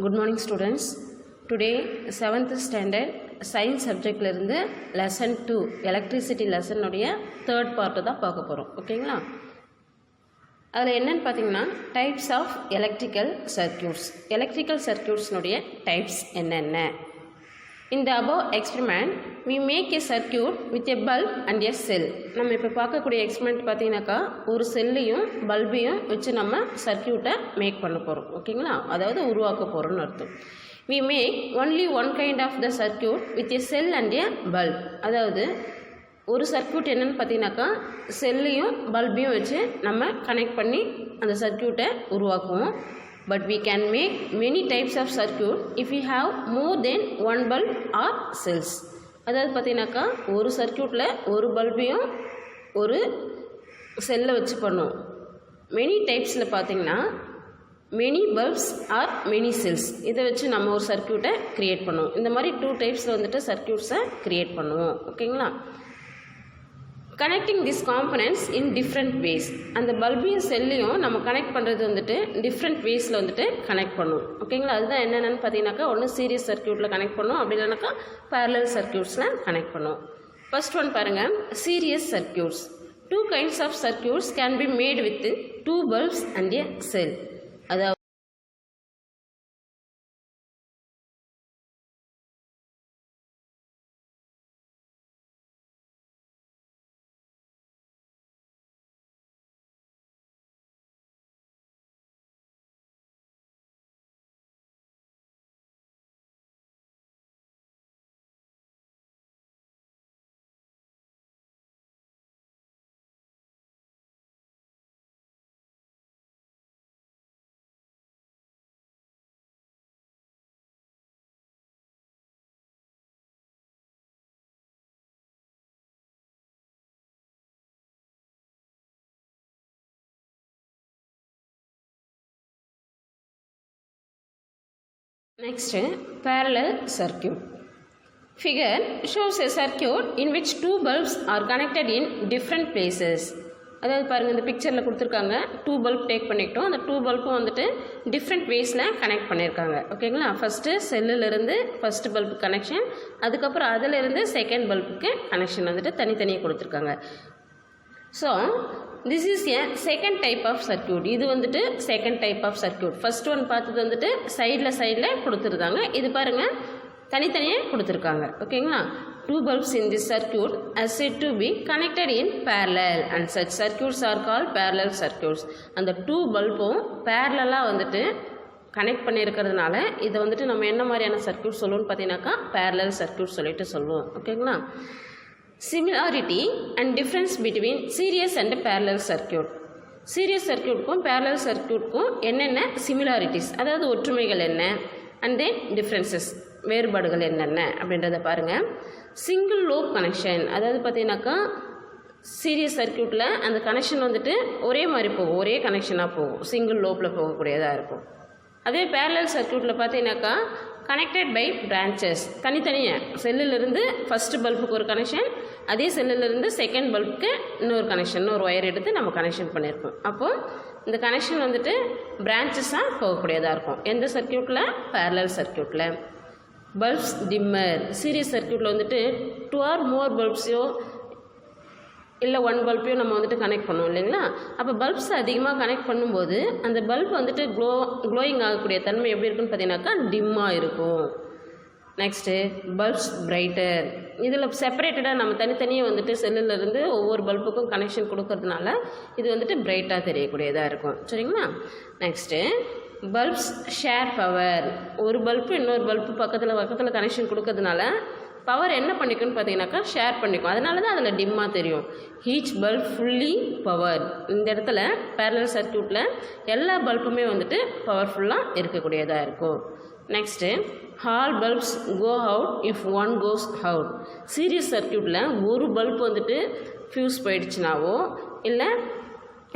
Good morning students. Today 7th standard science subject லிருந்து lesson 2 electricity lesson உடைய third part தான் பார்க்க போறோம். ஓகேங்களா? அதுல என்னன்னு பாத்தீங்கன்னா types of electrical circuits. Electrical circuits உடைய types என்னென்ன? In the above experiment we make a circuit with a bulb and a cell. நம்ம இப்ப பார்க்கக்கூடிய எக்ஸ்பெரிமெண்ட் பாத்தீங்கன்னாக்கா ஒரு செல்லையும் பல்பையும் வச்சு நம்ம சர்க்யூட்டை மேக் பண்ண போறோம். ஓகேங்களா? அதாவது உருவாக்க போறோம்னு அர்த்தம். We make only one kind of the circuit with a cell and a bulb. அதாவது ஒரு சர்க்யூட் என்னன்னு பாத்தீங்கன்னாக்கா செல்லையும் பல்பையும் வச்சு நம்ம கனெக்ட் பண்ணி அந்த சர்க்யூட்டை உருவாக்குவோம். But we can make many types of circuit if we have more than one bulb or cells. அதாவது பார்த்தீங்கன்னாக்கா ஒரு சர்க்யூட்டில் ஒரு பல்பையும் ஒரு செல்லை வச்சு பண்ணுவோம். மெனி டைப்ஸில் பார்த்தீங்கன்னா many bulbs or many cells இதை வச்சு நம்ம ஒரு சர்க்யூட்டை க்ரியேட் பண்ணுவோம். இந்த மாதிரி 2 டைப்ஸில் வந்துட்டு சர்க்யூட்ஸை க்ரியேட் பண்ணுவோம். ஓகேங்களா? Connecting this components in different ways. அந்த பல்பையும் செல்லையும் நம்ம கனெக்ட் பண்ணுறது வந்துட்டு டிஃப்ரெண்ட் வேஸில் வந்துட்டு கனெக்ட் பண்ணுவோம். ஓகேங்களா? அதுதான் என்னென்னு பார்த்தீங்கன்னாக்கா ஒன்று சீரியஸ் சர்க்யூட்டில் கனெக்ட் பண்ணுவோம், அப்படி இல்லைனாக்கா பேரலல் சர்க்யூட்ஸில் கனெக்ட் பண்ணுவோம். ஃபர்ஸ்ட் ஒன் பாருங்கள், serious circuits. 2 kinds of circuits can be made with 2 bulbs and a cell. அதாவது next, parallel circuit. Figure shows a circuit in which 2 bulbs are connected in different places. அதாவது பாருங்கள், இந்த பிக்சரில் கொடுத்துருக்காங்க 2 bulb take பண்ணிக்கிட்டோம். அந்த 2 பல்பும் வந்துட்டு டிஃப்ரெண்ட் வேஸில் கனெக்ட் பண்ணியிருக்காங்க. ஓகேங்களா? ஃபஸ்ட்டு செல்லிலிருந்து ஃபஸ்ட்டு பல்பு கனெக்ஷன், அதுக்கப்புறம் அதிலிருந்து செகண்ட் பல்புக்கு கனெக்ஷன் வந்துட்டு தனித்தனியாக கொடுத்துருக்காங்க. So this is a second type of circuit. இது வந்துட்டு second type of circuit. first one பார்த்தது வந்துட்டு சைடில் கொடுத்துருக்காங்க. இது பாருங்கள் தனித்தனியாக கொடுத்துருக்காங்க. ஓகேங்களா? 2 bulbs in this circuit are said to be connected in parallel and such circuits are called parallel circuits. அந்த 2 பல்பும் பேரலாக வந்துட்டு கனெக்ட் பண்ணியிருக்கிறதுனால இதை வந்துட்டு நம்ம என்ன மாதிரியான சர்க்யூட் சொல்லுவோம்னு பார்த்தீங்கன்னாக்கா parallel circuit சொல்லிட்டு சொல்லுவோம். ஓகேங்களா? Similarity and difference between series and parallel circuit. Series circuitக்கும் parallel circuitக்கும் என்னென்ன similarities, அதாவது ஒற்றுமைகள் என்ன, and then differences, வேறுபாடுகள் என்னென்ன அப்படின்றத பாருங்கள். சிங்கிள் லோப் கனெக்ஷன், அதாவது பார்த்தீங்கன்னாக்கா சீரியஸ் சர்க்யூட்டில் அந்த கனெக்ஷன் வந்துட்டு ஒரே மாதிரி போகும், ஒரே கனெக்ஷனாக போகும், சிங்கிள் லோப்பில் போகக்கூடியதாக இருக்கும். அதே பேரலல் சர்க்யூட்டில் பார்த்தீங்கன்னாக்கா கனெக்டட் பை பிரான்ச்சஸ், தனித்தனியாக செல்லிலிருந்து ஃபஸ்ட்டு பல்புக்கு ஒரு கனெக்ஷன், அதே செல்லிலிருந்து செகண்ட் பல்புக்கு இன்னொரு கனெக்ஷன், இன்னொரு ஒயர் எடுத்து நம்ம கனெக்ஷன் பண்ணியிருப்போம். அப்போது இந்த கனெக்ஷன் வந்துட்டு பிரான்ச்சஸாக போகக்கூடியதாக இருக்கும். எந்த சர்க்யூட்டில்? பேரலல் சர்க்யூட்டில். பல்ப்ஸ் டிம்மர், சீரியஸ் சர்க்யூட்டில் வந்துட்டு 2 or more பல்ப்ஸையோ இல்லை 1 பல்பையும் நம்ம வந்துட்டு கனெக்ட் பண்ணுவோம் இல்லைங்களா? அப்போ பல்ப்ஸ் அதிகமாக கனெக்ட் பண்ணும்போது அந்த பல்ப் வந்துட்டு க்ளோயிங் ஆகக்கூடிய தன்மை எப்படி இருக்குன்னு பார்த்தீங்கன்னாக்கா டிம்மாக இருக்கும். நெக்ஸ்ட்டு பல்ப்ஸ் பிரைட்டர், இதில் செப்பரேட்டடாக நம்ம தனித்தனியாக வந்துட்டு செல்லிலிருந்து ஒவ்வொரு பல்புக்கும் கனெக்ஷன் கொடுக்கறதுனால இது வந்துட்டு பிரைட்டாக தெரியக்கூடியதாக இருக்கும். சரிங்களா? நெக்ஸ்ட்டு பல்ப்ஸ் ஷேர் பவர், ஒரு பல்பு இன்னொரு பல்பு பக்கத்தில் கனெக்ஷன் கொடுக்கறதுனால பவர் என்ன பண்ணிக்குன்னு பார்த்தீங்கன்னாக்கா ஷேர் பண்ணிக்கும், அதனால தான் அதில் டிம்மாக தெரியும். Each bulb fully power. இந்த இடத்துல பேரலல் சர்க்யூட்டில் எல்லா பல்புமே வந்துட்டு பவர்ஃபுல்லாக இருக்கக்கூடியதாக இருக்கும். Next all bulbs go out if one goes out. Series சர்க்யூட்டில் ஒரு பல்ப் வந்துட்டு ஃபியூஸ் போயிடுச்சுனாவோ இல்லை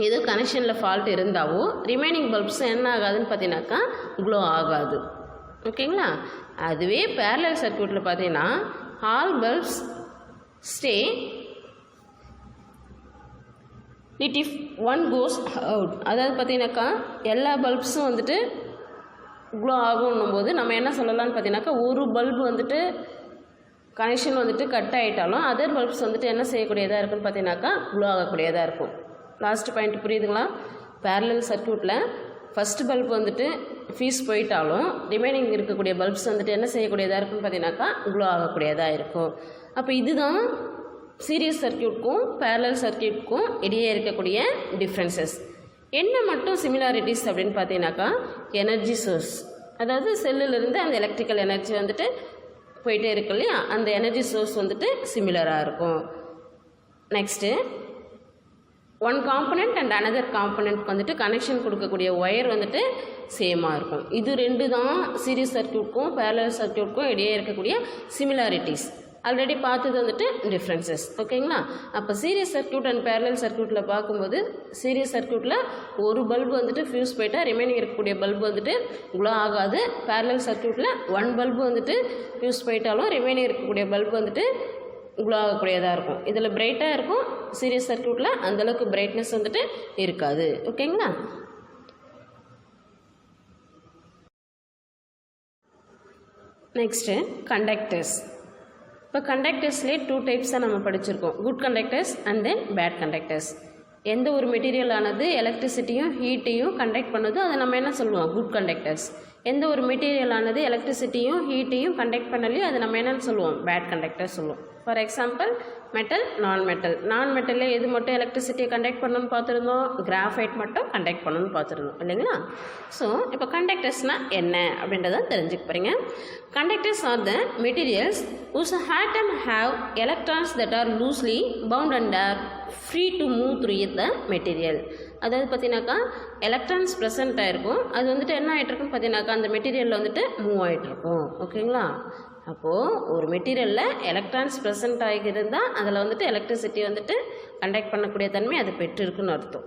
ஏதோ கனெக்ஷனில் ஃபால்ட் இருந்தாவோ ரிமைனிங் பல்ப்ஸ் என்ன ஆகாதுன்னு பார்த்தீங்கன்னாக்கா க்ளோ ஆகாது. ஓகேங்களா? அதுவே பேரலல் சர்க்யூட்டில் பார்த்தீங்கன்னா all bulbs stay it if one goes out. அதாவது பார்த்தீங்கன்னாக்கா எல்லா பல்ப்ஸும் வந்துட்டு க்ளோ ஆகும்னும் போது நம்ம என்ன சொல்லலாம்னு பார்த்தீங்கன்னாக்கா ஒரு பல்பு வந்துட்டு கனெக்ஷன் வந்துட்டு கட் ஆகிட்டாலும் அதர் பல்ப்ஸ் வந்துட்டு என்ன செய்யக்கூடியதாக இருக்குன்னு பார்த்தீங்கன்னாக்கா க்ளோ ஆகக்கூடியதாக இருக்கும். லாஸ்ட் பாயிண்ட் புரியுதுங்களா? பேரலல் சர்க்யூட்டில் ஃபஸ்ட்டு பல்ப் வந்துட்டு ஃபீஸ் போயிட்டாலும் ரிமைனிங் இருக்கக்கூடிய பல்ப்ஸ் வந்துட்டு என்ன செய்யக்கூடியதாக இருக்குன்னு பார்த்தீங்கன்னாக்கா க்ளோ ஆகக்கூடியதாக இருக்கும். அப்போ இதுதான் சீரியஸ் சர்க்யூட்க்கும் பேரலல் சர்க்யூட்க்கும் இடையே இருக்கக்கூடிய டிஃப்ரென்சஸ். என்ன மட்டும் சிமிலாரிட்டிஸ் அப்படின்னு பார்த்தீங்கன்னாக்கா எனர்ஜி சோர்ஸ், அதாவது செல்லுலேருந்து அந்த எலக்ட்ரிக்கல் எனர்ஜி வந்துட்டு போயிட்டே இருக்கு இல்லையா, அந்த எனர்ஜி சோர்ஸ் வந்துட்டு சிமிலராக இருக்கும். Next one component and another காம்பனண்ட்க்கு வந்துட்டு கனெக்ஷன் கொடுக்கக்கூடிய ஒயர் வந்துட்டு சேமாக இருக்கும். இது ரெண்டு தான் சீரியஸ் சர்க்யூட்க்கும் பேரலல் சர்க்யூட்க்கும் இடையே இருக்கக்கூடிய சிமிலாரிட்டிஸ். ஆல்ரெடி பார்த்தது வந்துட்டு டிஃப்ரென்சஸ். ஓகேங்களா? அப்போ சீரியஸ் சர்க்யூட் அண்ட் பேரலல் சர்க்யூட்டில் பார்க்கும்போது சீரியஸ் சர்க்யூட்டில் ஒரு பல்பு வந்துட்டு ஃபியூஸ் போயிட்டால் ரிமைனிங் இருக்கக்கூடிய பல்பு வந்துட்டு க்ளோ ஆகாது. பேரலல் சர்க்யூட்டில் ஒன் பல்பு வந்துட்டு ஃபியூஸ் போயிட்டாலும் ரிமைனிங் இருக்கக்கூடிய பல்பு வந்துட்டு க்ளோ ஆகக்கூடியதாக இருக்கும். இதில் பிரைட்டாக இருக்கும், சீரியஸ் சர்க்யூட்டில் அந்தளவுக்கு பிரைட்னஸ் வந்துட்டு இருக்காது. ஓகேங்களா? Next conductors. இப்போ கண்டக்டர்ஸ்லேயே 2 டைப்ஸாக நம்ம படிச்சிருக்கோம், good conductors and then bad conductors. எந்த ஒரு மெட்டீரியலானது எலக்ட்ரிசிட்டியும் ஹீட்டையும் கண்டக்ட் பண்ணுதோ அதை நம்ம என்ன சொல்லுவோம்? Good conductors. எந்த ஒரு மெட்டீரியலானது எலக்ட்ரிசிட்டியும் ஹீட்டையும் கண்டக்ட் பண்ணலையோ அதை நம்ம என்னென்னு சொல்லுவோம்? பேட் கண்டக்டர் சொல்லுவோம். ஃபார் எக்ஸாம்பிள் மெட்டல், நான் மெட்டலில் எது மட்டும் எலக்ட்ரிசிட்டியை கண்டக்ட் பண்ணணும்னு பார்த்துருந்தோம்? கிராஃபைட் மட்டும் கண்டக்ட் பண்ணணும்னு பார்த்துருந்தோம் இல்லைங்களா? ஸோ இப்போ கண்டக்டர்ஸ்னால் என்ன அப்படின்றத தெரிஞ்சுக்க போகிறீங்க. Conductors R the materials whose atom have electrons that are loosely bound and are free to move through the material. அதாவது பார்த்தீங்கன்னாக்கா எலக்ட்ரான்ஸ் ப்ரெசென்ட் ஆகிருக்கும், அது வந்துட்டு என்ன ஆகிட்ருக்குன்னு பார்த்தீங்கன்னாக்கா அந்த மெட்டீரியலில் வந்துட்டு மூவ் ஆகிட்ருக்கும். ஓகேங்களா? அப்போது ஒரு மெட்டீரியலில் எலக்ட்ரான்ஸ் ப்ரெசென்ட் ஆகியிருந்தால் அதில் வந்துட்டு எலக்ட்ரிசிட்டி வந்துட்டு கண்டக்ட் பண்ணக்கூடிய தன்மை அது பெற்றிருக்குன்னு அர்த்தம்.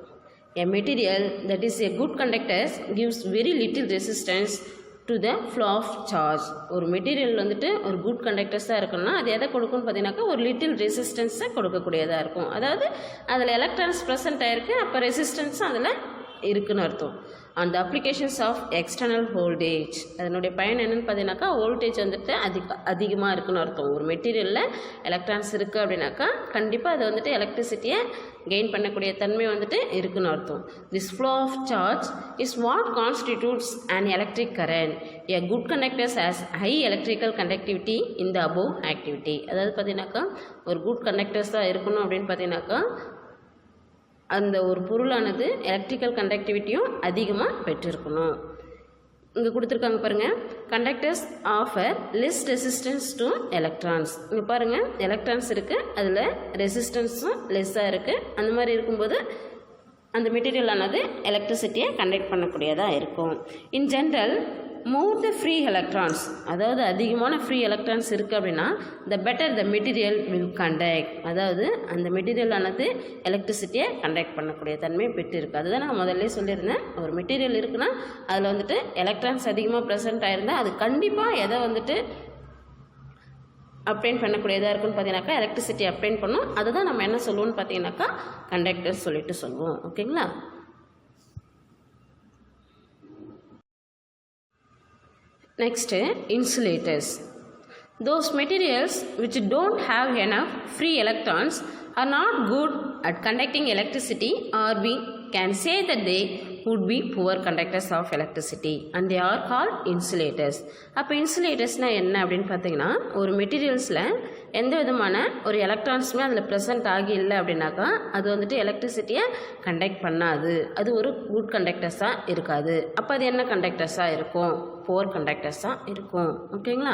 A material that is a good conductor gives very little resistance to the flow of charge. ஒரு மெட்டீரியல் வந்துட்டு ஒரு குட் கண்டக்டர்ஸாக இருக்குன்னா அது எதை கொடுக்குன்னு பார்த்தீங்கன்னாக்கா ஒரு லிட்டில் ரெசிஸ்டன்ஸை கொடுக்கக்கூடியதாக இருக்கும். அதாவது அதில் எலக்ட்ரான்ஸ் ப்ரெசென்ட் ஆகிருக்கு, அப்போ ரெசிஸ்டன்ஸும் அதில் இருக்குன்னு அர்த்தம். அந்த அப்ளிகேஷன்ஸ் ஆஃப் எக்ஸ்டர்னல் வோல்டேஜ், அதனுடைய பயன் என்னென்னு பார்த்தீங்கன்னாக்கா வோல்டேஜ் வந்துட்டு அதிகமாக இருக்குன்னு அர்த்தம். ஒரு மெட்டீரியலில் எலக்ட்ரான்ஸ் இருக்குது அப்படின்னாக்கா கண்டிப்பாக அது வந்துட்டு எலக்ட்ரிசிட்டியை கெயின் பண்ணக்கூடிய தன்மை வந்துட்டு இருக்குன்னு அர்த்தம். This flow of charge is what constitutes an electric current. A good conductors has high electrical conductivity in the above activity. அதாவது பார்த்தீங்கன்னாக்கா ஒரு குட் கண்டக்டர்ஸாக இருக்கணும் அப்படின்னு பார்த்தீங்கன்னாக்கா அந்த ஒரு பொருளானது எலக்ட்ரிக்கல் கண்டக்டிவிட்டியும் அதிகமாக பெற்றிருக்கணும். இங்கே கொடுத்துருக்காங்க பாருங்கள், conductors offer less resistance to electrons. இங்கே பாருங்கள் எலக்ட்ரான்ஸ் இருக்குது, அதில் ரெசிஸ்டன்ஸும் லெஸ்ஸாக இருக்குது. அந்த மாதிரி இருக்கும்போது அந்த மெட்டீரியலானது எலக்ட்ரிசிட்டியை கண்டக்ட் பண்ணக்கூடியதாக இருக்கும். In general more the free electrons, அதாவது அதிகமான ஃப்ரீ எலக்ட்ரான்ஸ் இருக்குது அப்படின்னா the better the material will conduct. அதாவது அந்த மெட்டீரியலானது எலக்ட்ரிசிட்டியை கண்டக்ட் பண்ணக்கூடிய தன்மை பெற்றிருக்கு. அதுதான் நான் முதல்ல சொல்லியிருந்தேன். ஒரு மெட்டீரியல் இருக்குன்னா அதில் வந்துட்டு எலக்ட்ரான்ஸ் அதிகமாக ப்ரெசென்ட் ஆகிருந்தால் அது கண்டிப்பாக எதை வந்துட்டு அப்டைன் பண்ணக்கூடியதாக இருக்குன்னு பார்த்தீங்கன்னாக்கா எலக்ட்ரிசிட்டி அப்டைன் பண்ணும். அதுதான் நம்ம என்ன சொல்லுவோம்னு பார்த்தீங்கன்னாக்கா கண்டக்டர் சொல்லிட்டு சொல்லுவோம். ஓகேங்களா? Next, insulators. Those materials which don't have enough free electrons are not good at conducting electricity, or we can say that they would be poor conductors of electricity and they are called insulators. அப்போ இன்சுலேட்டர்ஸ்னால் என்ன அப்படின்னு பார்த்தீங்கன்னா ஒரு மெட்டீரியல்ஸில் எந்த விதமான ஒரு எலக்ட்ரான்ஸுமே அதில் present ஆகி இல்லை அப்படின்னாக்கா அது வந்துட்டு எலக்ட்ரிசிட்டியை கண்டக்ட் பண்ணாது, அது ஒரு குட் கண்டக்டர்ஸாக இருக்காது. அப்போ அது என்ன கண்டக்டர்ஸாக இருக்கும்? புவர் கண்டக்டர்ஸாக இருக்கும். ஓகேங்களா?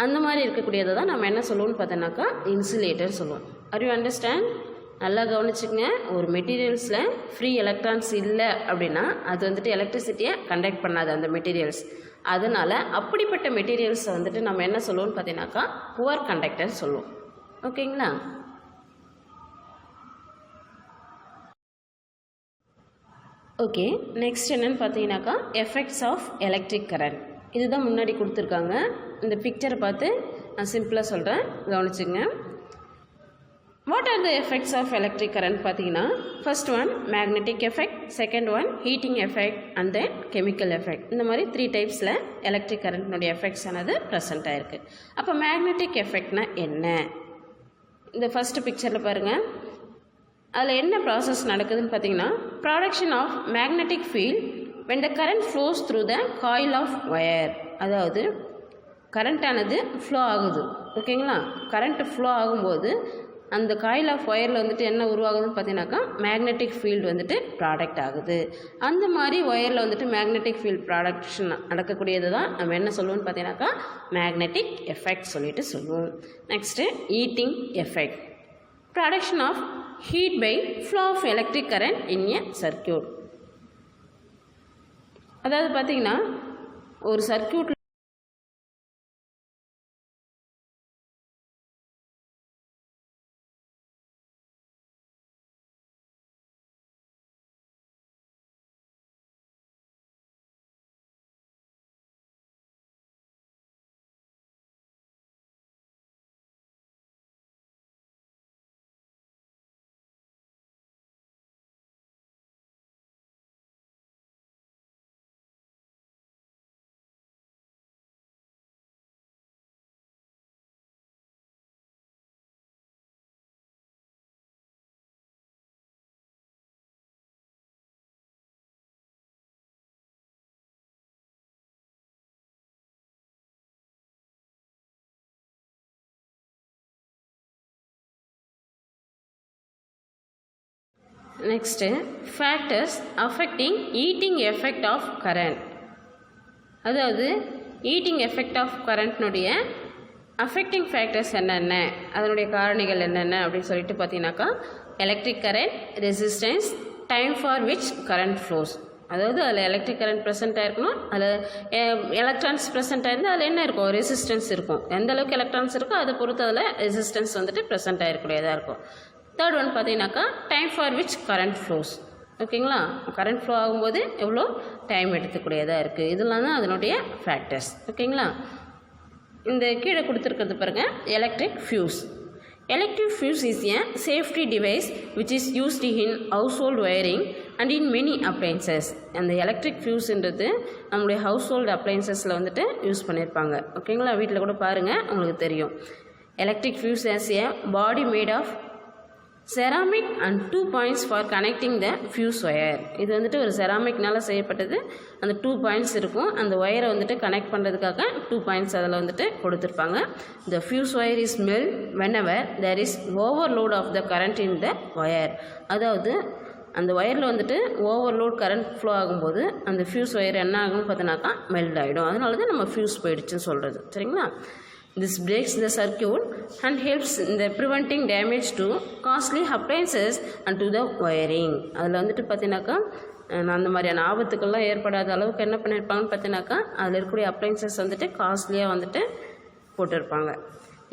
அந்த மாதிரி இருக்கக்கூடியதை தான் நம்ம என்ன சொல்லுவோம்னு பார்த்தோன்னாக்கா இன்சுலேட்டர் சொல்லுவோம். Are you understand? நல்லா கவனிச்சுக்கங்க. ஒரு மெட்டீரியல்ஸில் ஃப்ரீ எலக்ட்ரான்ஸ் இல்லை அப்படின்னா அது வந்துட்டு எலக்ட்ரிசிட்டியை கண்டக்ட் பண்ணாது அந்த மெட்டீரியல்ஸ். அதனால் அப்படிப்பட்ட மெட்டீரியல்ஸை வந்துட்டு நம்ம என்ன சொல்லுவோம்னு பார்த்தீங்கன்னாக்கா புவர் கண்டக்டர் சொல்லுவோம். ஓகேங்களா? ஓகே, நெக்ஸ்ட் என்னென்னு பார்த்தீங்கன்னாக்கா எஃபெக்ட்ஸ் ஆஃப் எலக்ட்ரிக் கரண்ட். இதுதான் முன்னாடி கொடுத்துருக்காங்க. இந்த பிக்சரை பார்த்து நான் சிம்பிளாக சொல்கிறேன், கவனிச்சுங்க. What are the effects of electric current பார்த்தீங்கன்னா, first one magnetic effect, second one heating effect and then chemical effect. இந்த மாதிரி 3 டைப்ஸில் எலக்ட்ரிக் கரண்ட்னுடைய எஃபெக்ட்ஸ் ஆனது ப்ரெசென்ட் ஆகிருக்கு. அப்போ மேக்னெட்டிக் எஃபெக்ட்னா என்ன? இந்த ஃபஸ்ட்டு பிக்சரில் பாருங்கள், அதில் என்ன ப்ராசஸ் நடக்குதுன்னு பார்த்தீங்கன்னா, production of magnetic field when the current flows through the coil of wire. அதாவது கரண்ட்டானது ஃப்ளோ ஆகுது, ஓகேங்களா? கரண்ட் ஃப்ளோ ஆகும்போது அந்த காயில் ஆஃப் ஒயரில் வந்துட்டு என்ன உருவாகுதுன்னு பார்த்தீங்கன்னாக்கா மேக்னெட்டிக் ஃபீல்டு வந்துட்டு ப்ராடக்ட் ஆகுது. அந்த மாதிரி ஒயரில் வந்துட்டு மேக்னெட்டிக் ஃபீல்டு ப்ராடக்ஷன் நடக்கக்கூடியது தான் நம்ம என்ன சொல்லுவோம்னு பார்த்தீங்கன்னாக்கா மேக்னெட்டிக் எஃபெக்ட் சொல்லிட்டு சொல்லுவோம். Next heating effect, production of heat by flow of electric current in a circuit. அதாவது பார்த்தீங்கன்னா ஒரு circuit next factors affecting heating effect of current. அதாவது ஹீட்டிங் எஃபெக்ட் ஆஃப் கரண்ட்னுடைய அஃபெக்டிங் ஃபேக்டர்ஸ் என்னென்ன, அதனுடைய காரணிகள் என்னென்ன அப்படின்னு சொல்லிட்டு பார்த்தீங்கன்னாக்கா electric current, resistance, time for which current flows. அதாவது அதில் எலக்ட்ரிக் கரண்ட் ப்ரெசென்ட் ஆகிருக்கணும், அதில் எலக்ட்ரான்ஸ் ப்ரெசென்ட் ஆகிருந்தால் அதில் என்ன இருக்கும், ரெசிஸ்டன்ஸ் இருக்கும். எந்த அளவுக்கு எலக்ட்ரான்ஸ் இருக்கோ அதை பொறுத்து அதில் ரெசிஸ்டன்ஸ் வந்துட்டு ப்ரெசென்ட் ஆகிருக்கூடியதாக இருக்கும். தேர்ட் ஒன் பார்த்தீங்கன்னாக்கா time for which current flows, ஓகேங்களா? கரண்ட் ஃப்ளோ ஆகும்போது எவ்வளோ டைம் எடுத்துக்கூடியதாக இருக்குது. இதெல்லாம் தான் அதனுடைய ஃபேக்டர்ஸ், ஓகேங்களா? இந்த கீழே கொடுத்துருக்கிறது பாருங்கள், electric fuse. Electric fuse is a safety device which is used in house hold wiring and in many appliances. அந்த எலக்ட்ரிக் ஃபியூஸ்ன்றது நம்மளுடைய ஹவுஸ் ஹோல்டு அப்ளைன்சஸில் வந்துட்டு யூஸ் பண்ணியிருப்பாங்க, ஓகேங்களா? வீட்டில் கூட பாருங்கள், உங்களுக்கு தெரியும். Electric fuse has a body made of ceramic and 2 points for connecting the fuse wire. இது வந்துட்டு ஒரு செராமிக்னால் செய்யப்பட்டது. அந்த 2 பாயிண்ட்ஸ் இருக்கும், அந்த ஒயரை வந்துட்டு கனெக்ட் பண்ணுறதுக்காக 2 பாயிண்ட்ஸ் அதில் வந்துட்டு கொடுத்துருப்பாங்க. The fuse wire is melt whenever there is overload of the current in the wire. அதாவது அந்த ஒயரில் வந்துட்டு ஓவர்லோட் கரண்ட் ஃப்ளோ ஆகும்போது அந்த ஃபியூஸ் ஒயர் என்ன ஆகும்னு பார்த்தீங்கன்னாக்கா மெல்ட் ஆகிடும். அதனால தான் நம்ம ஃபியூஸ் போயிடுச்சுன்னு சொல்கிறது, சரிங்களா? This breaks the circuit and helps in the preventing damage to costly appliances and to the wiring. அதில் வந்துட்டு பார்த்தீங்கன்னாக்கா அந்த மாதிரியான ஆபத்துக்கள்லாம் ஏற்படாத அளவுக்கு என்ன பண்ணியிருப்பாங்கன்னு பார்த்தீங்கன்னாக்கா அதில் இருக்கக்கூடிய அப்ளைன்சஸ் வந்துட்டு காஸ்ட்லியாக வந்துட்டு போட்டிருப்பாங்க.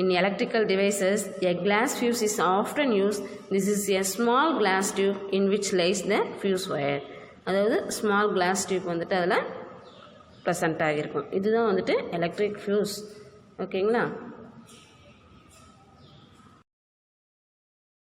In electrical devices, a glass fuse is often used. This is a small glass tube in which lies the fuse wire. அதாவது ஸ்மால் கிளாஸ் டியூப் வந்துட்டு அதில் ப்ரெசென்ட் ஆகியிருக்கும். இதுதான் வந்துட்டு எலக்ட்ரிக் ஃபியூஸ், ஓகேங்களா?